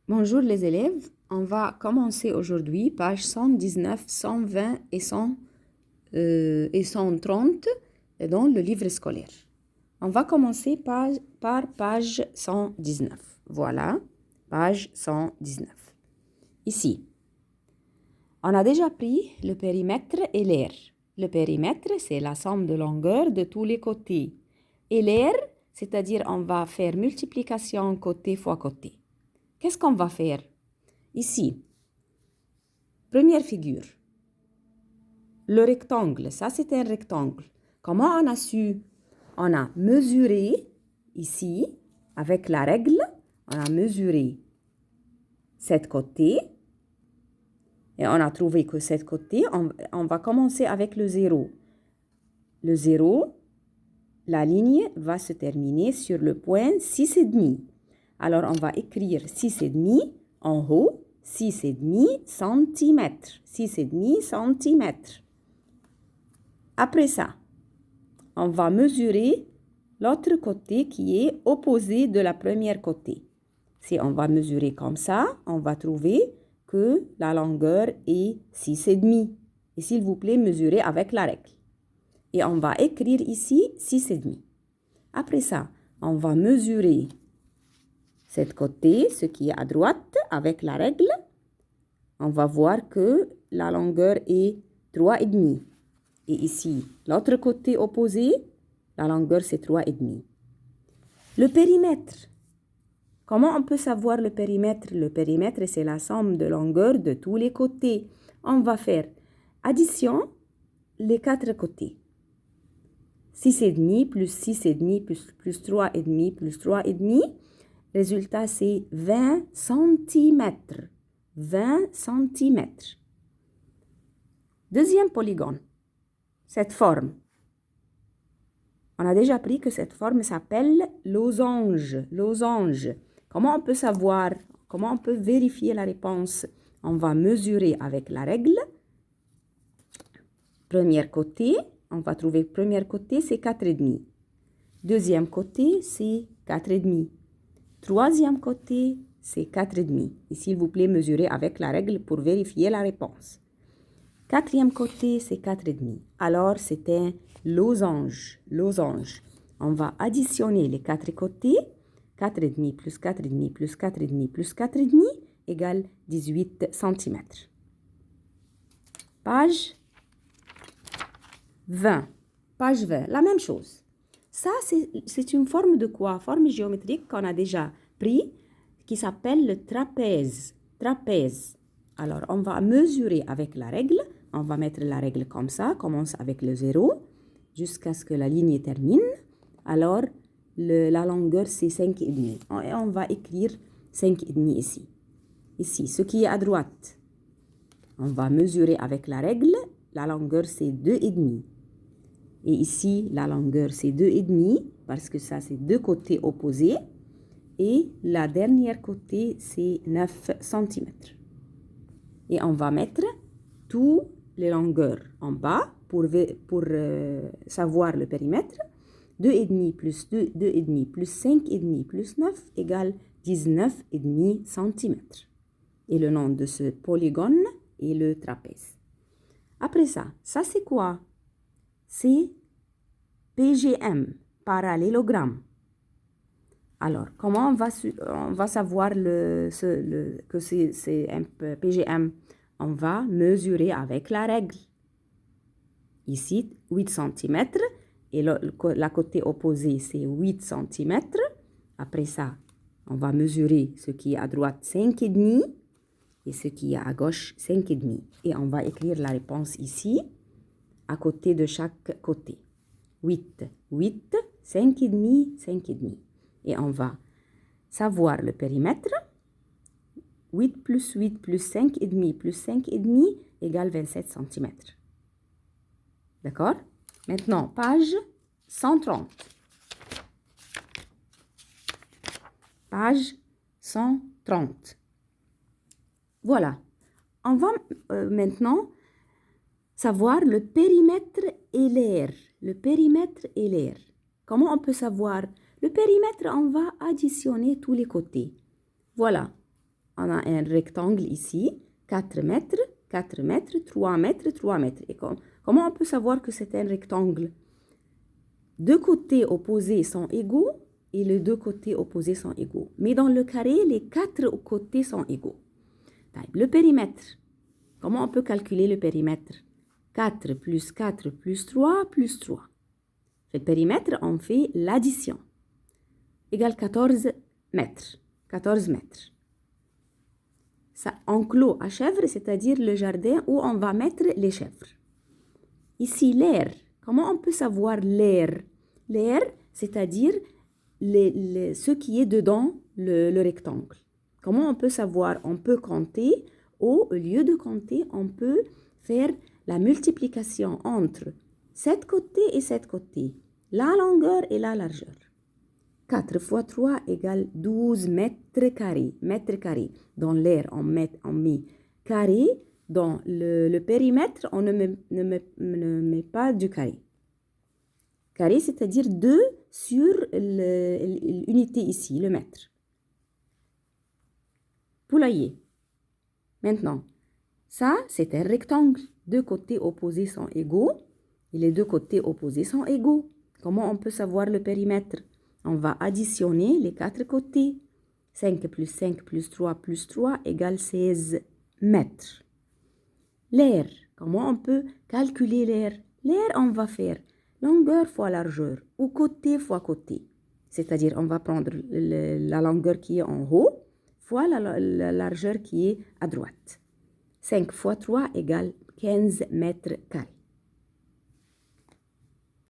Bonjour les élèves, on va commencer aujourd'hui page 119, 120 et 130 dans le livre scolaire. On va commencer par page 119. Voilà, page 119. Ici, on a déjà pris le périmètre et l'aire. Le périmètre, c'est la somme de longueur de tous les côtés. Et l'aire, c'est-à-dire on va faire multiplication côté fois côté. Qu'est-ce qu'on va faire? Ici, première figure, le rectangle, ça c'est un rectangle. Comment on a su? On a mesuré ici, avec la règle, on a mesuré cet côté et on a trouvé que cet côté, on va commencer avec le 0. Le 0, la ligne va se terminer sur le point 6,5. Alors on va écrire 6,5 en haut. 6,5 cm. 6,5 cm. Après ça, on va mesurer l'autre côté qui est opposé de la première côté. Si on va mesurer comme ça, on va trouver que la longueur est 6,5. Et s'il vous plaît, mesurez avec la règle. Et on va écrire ici 6,5. Après ça, on va mesurer cet côté, ce qui est à droite, avec la règle. On va voir que la longueur est 3,5. Et ici, l'autre côté opposé, la longueur c'est 3,5. Le périmètre. Comment on peut savoir le périmètre? Le périmètre, c'est la somme de longueur de tous les côtés. On va faire addition les quatre côtés. 6,5 plus 6,5 plus 3,5 plus 3,5. Résultat, c'est 20 cm. 20 cm. Deuxième polygone. Cette forme. On a déjà appris que cette forme s'appelle losange. Losange. Comment on peut savoir? Comment on peut vérifier la réponse? On va mesurer avec la règle. Premier côté, on va trouver premier côté, c'est 4,5. Deuxième côté, c'est 4,5. Troisième côté, c'est 4,5. Et s'il vous plaît, mesurez avec la règle pour vérifier la réponse. Quatrième côté, c'est 4,5. Alors, c'est un losange. Losange. On va additionner les quatre côtés. 4,5 plus 4,5 plus 4,5 plus 4,5 égale 18 cm. Page 20. Page 20, la même chose. Ça, c'est une forme de quoi? Forme géométrique qu'on a déjà pris, qui s'appelle le trapèze. Trapèze. Alors, on va mesurer avec la règle. On va mettre la règle comme ça. Commence avec le 0 jusqu'à ce que la ligne termine. Alors, la longueur, c'est 5,5. Et on va écrire 5,5 ici. Ici, ce qui est à droite, on va mesurer avec la règle. La longueur, c'est 2,5. Et ici, la longueur, c'est 2,5 parce que ça, c'est deux côtés opposés. Et la dernière côté, c'est 9 cm. Et on va mettre toutes les longueurs en bas pour savoir le périmètre. 2,5 plus 2,5 plus 5,5 plus 9 égale 19,5 cm. Et le nom de ce polygone est le trapèze. Après ça c'est quoi? C'est PGM, parallélogramme. Alors, comment on va savoir que c'est un PGM? On va mesurer avec la règle. Ici, 8 cm. Et la côté opposé, c'est 8 cm. Après ça, on va mesurer ce qui est à droite, 5,5. Et ce qui est à gauche, 5,5. Et on va écrire la réponse ici, à côté de chaque côté. 8, 8, 5,5, 5,5. Et on va savoir le périmètre. 8 plus 8 plus 5,5 plus 5,5 égale 27 cm. D'accord? Maintenant, page 130. Page 130. Voilà. On va maintenant savoir le périmètre et l'aire. Le périmètre et l'aire. Comment on peut savoir? Le périmètre, on va additionner tous les côtés. Voilà. on a un rectangle ici, 4 mètres, 4 mètres, 3 mètres, 3 mètres. Et comment on peut savoir que c'est un rectangle? Deux côtés opposés sont égaux et les deux côtés opposés sont égaux. Mais dans le carré, les 4 côtés sont égaux. Le périmètre. Comment on peut calculer le périmètre? 4 plus 4 plus 3 plus 3. Le périmètre, on fait l'addition. Égale 14 mètres. 14 mètres. Ça enclos à chèvres, c'est-à-dire le jardin où on va mettre les chèvres. Ici, l'air. Comment on peut savoir l'air? L'air, c'est-à-dire ce qui est dedans le rectangle. Comment on peut savoir? On peut compter, au lieu de compter, on peut faire la multiplication entre cet côté et cet côté, la longueur et la largeur. 4 fois 3 égale 12 mètres carrés. Mètres carrés. Dans l'air, on met carré. Dans le périmètre, on ne met pas du carré. Carré, c'est-à-dire 2 sur l'unité ici, le mètre. Poulailler. Maintenant, ça, c'est un rectangle. Deux côtés opposés sont égaux et les deux côtés opposés sont égaux. Comment on peut savoir le périmètre? On va additionner les 4 côtés. 5 plus 5 plus 3 égale 16 mètres. L'air. Comment on peut calculer l'air? L'air, on va faire longueur fois largeur ou côté fois côté. C'est-à-dire, on va prendre la longueur qui est en haut fois la largeur qui est à droite. 5 fois 3 égale 15 mètres carrés.